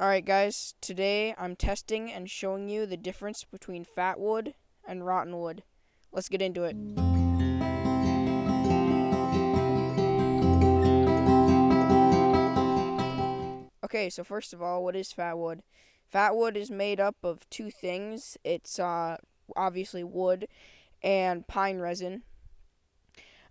Alright guys, today I'm testing and showing you the difference between fat wood and rotten wood. Let's get into it. Okay, so first of all, what is fat wood? Fat wood is made up of two things. It's obviously wood and pine resin.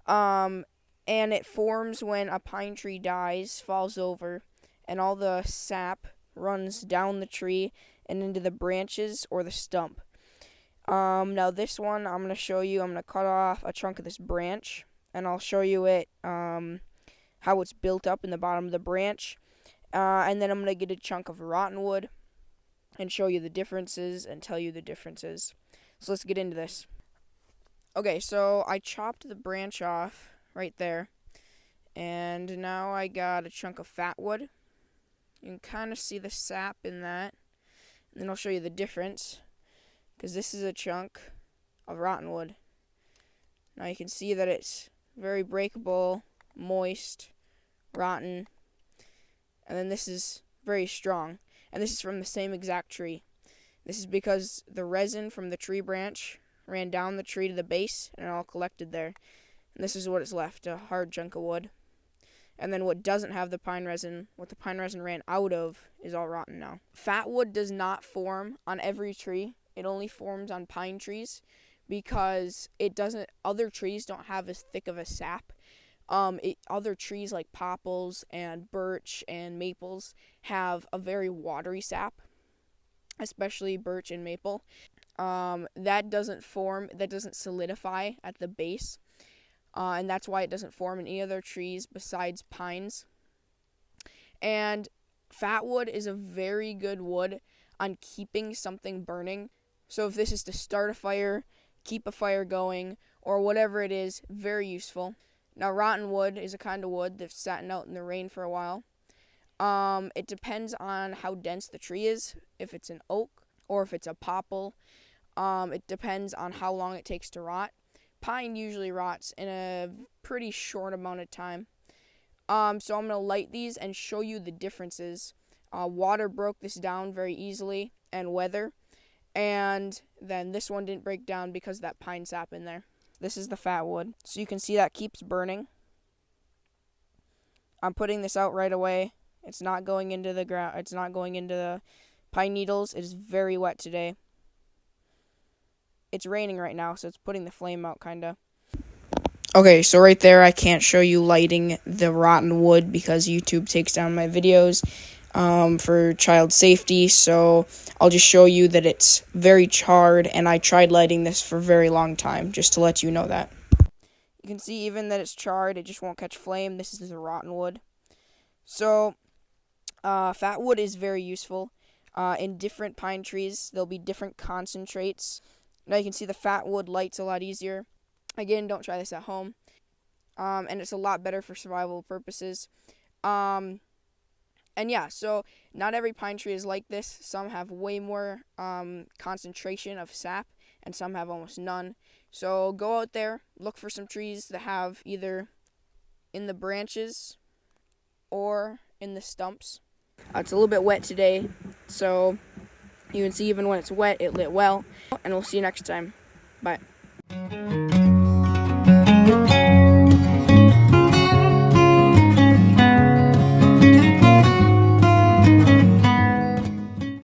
Um, and it forms when a pine tree dies, falls over, and all the sap runs down the tree and into the branches or the stump. Now this one I'm gonna show you. I'm gonna cut off a chunk of this branch, and I'll show you how it's built up in the bottom of the branch. And then I'm gonna get a chunk of rotten wood and show you the differences and tell you the differences. So let's get into this. Okay, so I chopped the branch off right there, and now I got a chunk of fat wood. You can kind of see the sap in that, and then I'll show you the difference, because this is a chunk of rotten wood. Now you can see that it's very breakable, moist, rotten, and then this is very strong, and this is from the same exact tree. This is because the resin from the tree branch ran down the tree to the base, and it all collected there. And this is what is left, a hard chunk of wood. And then what doesn't have the pine resin, what the pine resin ran out of, is all rotten now. Fat wood does not form on every tree. It only forms on pine trees because other trees don't have as thick of a sap. Other trees like popples and birch and maples have a very watery sap, especially birch and maple. That doesn't solidify at the base, and that's why it doesn't form in any other trees besides pines. And fat wood is a very good wood on keeping something burning. So if this is to start a fire, keep a fire going, or whatever it is, very useful. Now, rotten wood is a kind of wood that's sat out in the rain for a while. It depends on how dense the tree is, if it's an oak or if it's a popple. It depends on how long it takes to rot. Pine usually rots in a pretty short amount of time. So I'm going to light these and show you the differences. Water broke this down very easily, and weather. And then this one didn't break down because of that pine sap in there. This is the fat wood. So you can see that keeps burning. I'm putting this out right away. It's not going into the ground. It's not going into the pine needles. It is very wet today. It's raining right now, so it's putting the flame out, kind of. Okay, so right there, I can't show you lighting the rotten wood because YouTube takes down my videos for child safety, so I'll just show you that it's very charred, and I tried lighting this for a very long time, just to let you know that. You can see even that it's charred, it just won't catch flame. This is the rotten wood. So, fat wood is very useful. In different pine trees, there'll be different concentrates. Now you can see the fat wood lights a lot easier. Again, don't try this at home. And it's a lot better for survival purposes. And yeah, so not every pine tree is like this. Some have way more concentration of sap, and some have almost none. So go out there, look for some trees that have either in the branches or in the stumps. It's a little bit wet today, so you can see even when it's wet, it lit well. And we'll see you next time. Bye.